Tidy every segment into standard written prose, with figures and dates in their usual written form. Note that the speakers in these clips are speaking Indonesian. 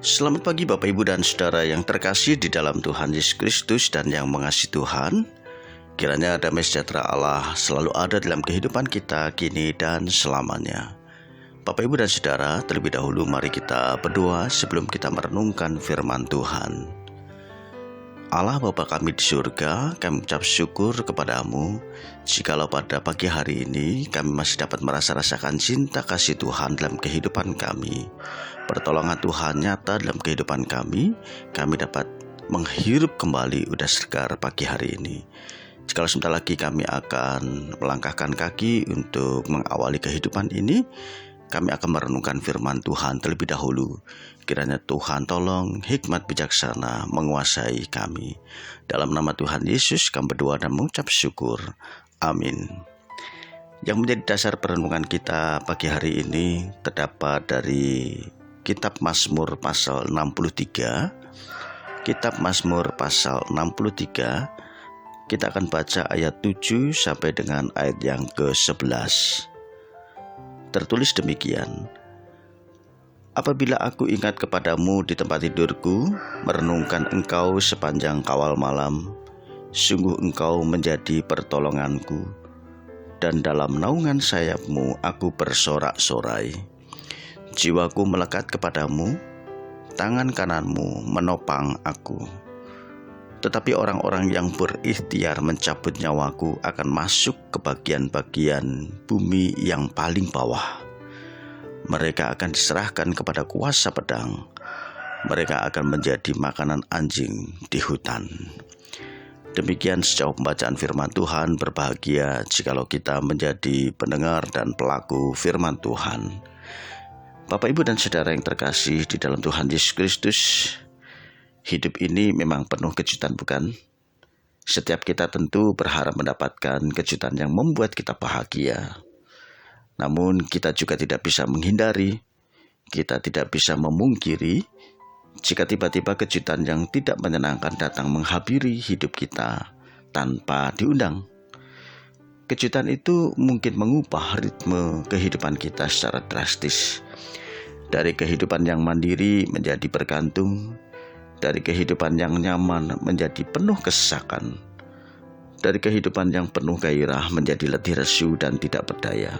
Selamat pagi Bapak Ibu dan Saudara yang terkasih di dalam Tuhan Yesus Kristus dan yang mengasihi Tuhan. Kiranya damai sejahtera Allah selalu ada dalam kehidupan kita kini dan selamanya. Bapak Ibu dan Saudara, terlebih dahulu mari kita berdoa sebelum kita merenungkan firman Tuhan. Allah Bapa kami di surga, kami ucap syukur kepadamu jikalau pada pagi hari ini kami masih dapat rasakan cinta kasih Tuhan dalam kehidupan kami. Pertolongan Tuhan nyata dalam kehidupan kami dapat menghirup kembali udara segar pagi hari ini. Jikalau sebentar lagi kami akan melangkahkan kaki untuk mengawali kehidupan ini, kami akan merenungkan firman Tuhan terlebih dahulu. Kiranya Tuhan tolong hikmat bijaksana menguasai kami. Dalam nama Tuhan Yesus kami berdoa dan mengucap syukur. Amin. Yang menjadi dasar perenungan kita pagi hari ini terdapat dari Kitab Mazmur pasal 63. Kitab Mazmur pasal 63. Kita akan baca ayat 7 sampai dengan ayat yang ke-11. Tertulis demikian. Apabila aku ingat kepadamu di tempat tidurku, merenungkan engkau sepanjang kawal malam, sungguh engkau menjadi pertolonganku, dan dalam naungan sayapmu aku bersorak-sorai. Jiwaku melekat kepadamu, tangan kananmu menopang aku. Tetapi orang-orang yang berikhtiar mencabut nyawaku akan masuk ke bagian-bagian bumi yang paling bawah. Mereka akan diserahkan kepada kuasa pedang. Mereka akan menjadi makanan anjing di hutan. Demikian sejauh pembacaan firman Tuhan. Berbahagia jikalau kita menjadi pendengar dan pelaku firman Tuhan. Bapak, Ibu, dan Saudara yang terkasih di dalam Tuhan Yesus Kristus, hidup ini memang penuh kejutan, bukan? Setiap kita tentu berharap mendapatkan kejutan yang membuat kita bahagia. Namun kita juga tidak bisa menghindari, kita tidak bisa memungkiri jika tiba-tiba kejutan yang tidak menyenangkan datang menghampiri hidup kita tanpa diundang. Kejutan itu mungkin mengubah ritme kehidupan kita secara drastis. Dari kehidupan yang mandiri menjadi bergantung, dari kehidupan yang nyaman menjadi penuh kesesakan, dari kehidupan yang penuh gairah menjadi letih lesu dan tidak berdaya.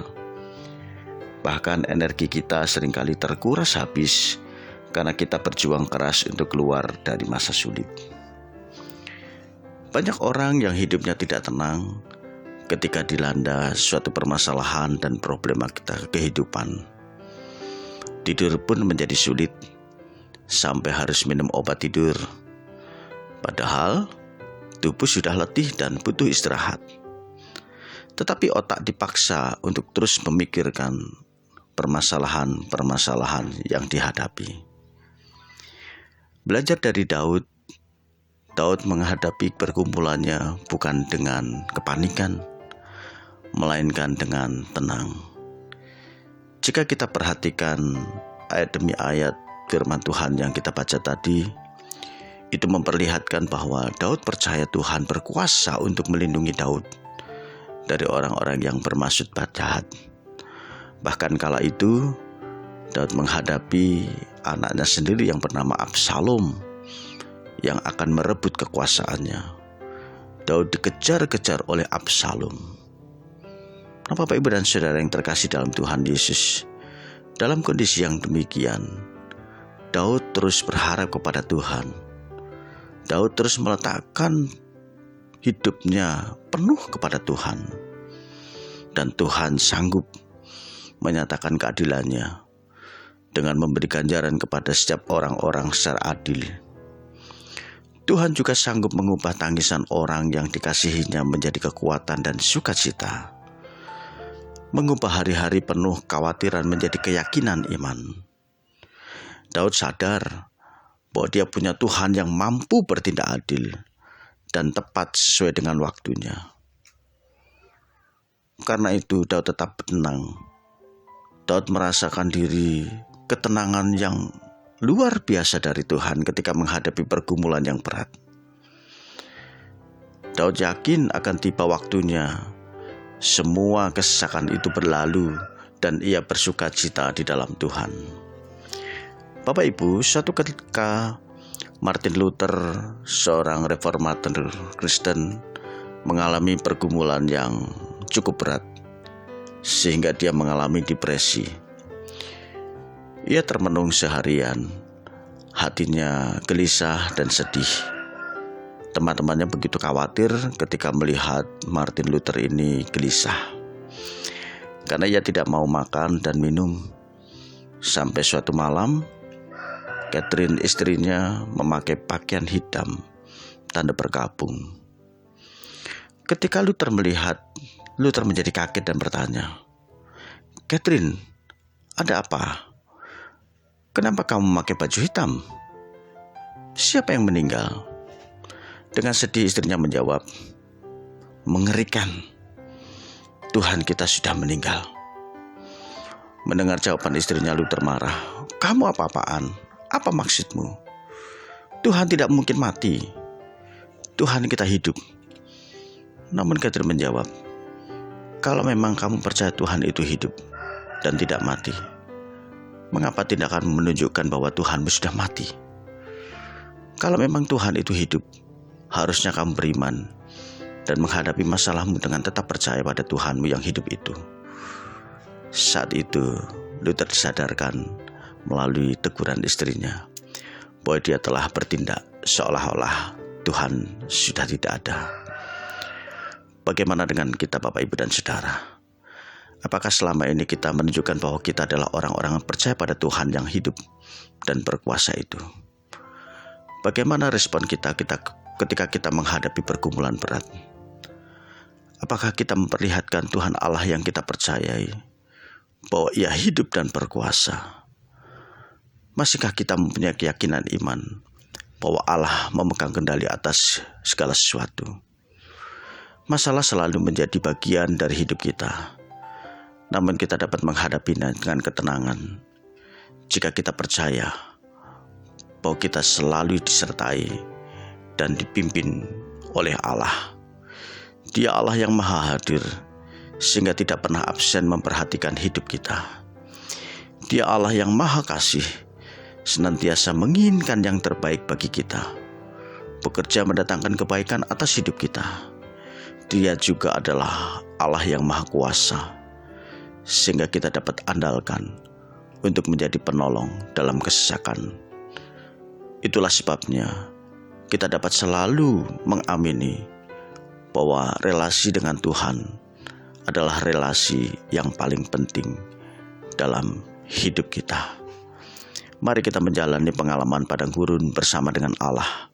Bahkan energi kita seringkali terkuras habis karena kita berjuang keras untuk keluar dari masa sulit. Banyak orang yang hidupnya tidak tenang ketika dilanda suatu permasalahan dan problematika kehidupan. Tidur pun menjadi sulit, sampai harus minum obat tidur. Padahal tubuh sudah letih dan butuh istirahat. Tetapi otak dipaksa untuk terus memikirkan permasalahan-permasalahan yang dihadapi. Belajar dari Daud menghadapi pergumulannya bukan dengan kepanikan, melainkan dengan tenang. Jika kita perhatikan ayat demi ayat firman Tuhan yang kita baca tadi, itu memperlihatkan bahwa Daud percaya Tuhan berkuasa untuk melindungi Daud dari orang-orang yang bermaksud jahat. Bahkan kala itu Daud menghadapi anaknya sendiri yang bernama Absalom yang akan merebut kekuasaannya. Daud dikejar-kejar oleh Absalom. Nah, Bapak, Ibu, dan Saudara yang terkasih dalam Tuhan Yesus, dalam kondisi yang demikian, Daud terus berharap kepada Tuhan. Daud terus meletakkan hidupnya penuh kepada Tuhan. Dan Tuhan sanggup menyatakan keadilannya dengan memberi ganjaran kepada setiap orang-orang secara adil. Tuhan juga sanggup mengubah tangisan orang yang dikasihinya menjadi kekuatan dan sukacita. Mengubah hari-hari penuh kekhawatiran menjadi keyakinan iman. Daud sadar bahwa dia punya Tuhan yang mampu bertindak adil dan tepat sesuai dengan waktunya. Karena itu Daud tetap tenang. Daud merasakan ketenangan yang luar biasa dari Tuhan ketika menghadapi pergumulan yang berat. Daud yakin akan tiba waktunya semua kesesakan itu berlalu dan ia bersukacita di dalam Tuhan. Bapak Ibu, suatu ketika Martin Luther, seorang reformator Kristen, mengalami pergumulan yang cukup berat sehingga dia mengalami depresi. Ia termenung seharian, hatinya gelisah dan sedih. Teman-temannya begitu khawatir ketika melihat Martin Luther ini gelisah, karena ia tidak mau makan dan minum. Sampai suatu malam, Catherine, istrinya, memakai pakaian hitam, tanda berkabung. Ketika Luther melihat, Luther menjadi kaget dan bertanya, "Catherine, ada apa? Kenapa kamu memakai baju hitam? Siapa yang meninggal?" Dengan sedih istrinya menjawab, "Mengerikan, Tuhan kita sudah meninggal." Mendengar jawaban istrinya, Luther marah. "Kamu apa-apaan? Apa maksudmu? Tuhan tidak mungkin mati. Tuhan kita hidup." Namun Catherine menjawab, "Kalau memang kamu percaya Tuhan itu hidup dan tidak mati, mengapa tindakanmu menunjukkan bahwa Tuhanmu sudah mati? Kalau memang Tuhan itu hidup, harusnya kamu beriman dan menghadapi masalahmu dengan tetap percaya pada Tuhanmu yang hidup itu." Saat itu Luther disadarkan melalui teguran istrinya bahwa dia telah bertindak seolah-olah Tuhan sudah tidak ada. Bagaimana dengan kita, Bapak, Ibu, dan Saudara? Apakah selama ini kita menunjukkan bahwa kita adalah orang-orang yang percaya pada Tuhan yang hidup dan berkuasa itu? Bagaimana respon kita ketika kita menghadapi pergumulan berat? Apakah kita memperlihatkan Tuhan Allah yang kita percayai, bahwa Ia hidup dan berkuasa? Masihkah kita mempunyai keyakinan iman bahwa Allah memegang kendali atas segala sesuatu? Masalah selalu menjadi bagian dari hidup kita, namun kita dapat menghadapinya dengan ketenangan jika kita percaya bahwa kita selalu disertai dan dipimpin oleh Allah. Dia Allah yang maha hadir, sehingga tidak pernah absen memperhatikan hidup kita. Dia Allah yang maha kasih, senantiasa menginginkan yang terbaik bagi kita, bekerja mendatangkan kebaikan atas hidup kita. Dia juga adalah Allah yang maha kuasa, sehingga kita dapat andalkan untuk menjadi penolong dalam kesesakan. Itulah sebabnya kita dapat selalu mengamini bahwa relasi dengan Tuhan adalah relasi yang paling penting dalam hidup kita. Mari kita menjalani pengalaman padang gurun bersama dengan Allah,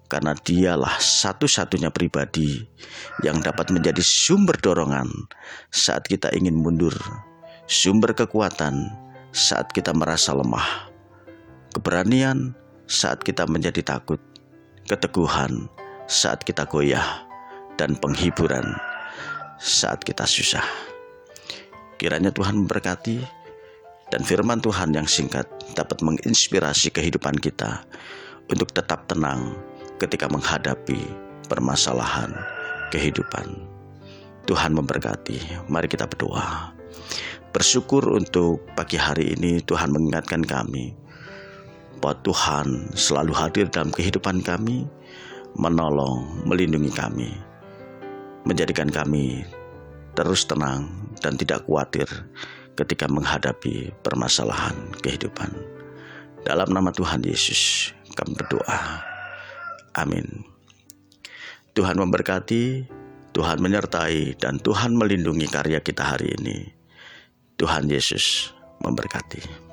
karena Dialah satu-satunya pribadi yang dapat menjadi sumber dorongan saat kita ingin mundur, sumber kekuatan saat kita merasa lemah, keberanian saat kita menjadi takut, keteguhan saat kita goyah, dan penghiburan saat kita susah. Kiranya Tuhan memberkati, dan firman Tuhan yang singkat dapat menginspirasi kehidupan kita untuk tetap tenang ketika menghadapi permasalahan kehidupan. Tuhan memberkati. Mari kita berdoa. Bersyukur untuk pagi hari ini Tuhan mengingatkan kami bahwa Tuhan selalu hadir dalam kehidupan kami, menolong, melindungi kami, menjadikan kami terus tenang dan tidak khawatir ketika menghadapi permasalahan kehidupan. Dalam nama Tuhan Yesus kami berdoa. Amin. Tuhan memberkati, Tuhan menyertai, dan Tuhan melindungi karya kita hari ini. Tuhan Yesus memberkati.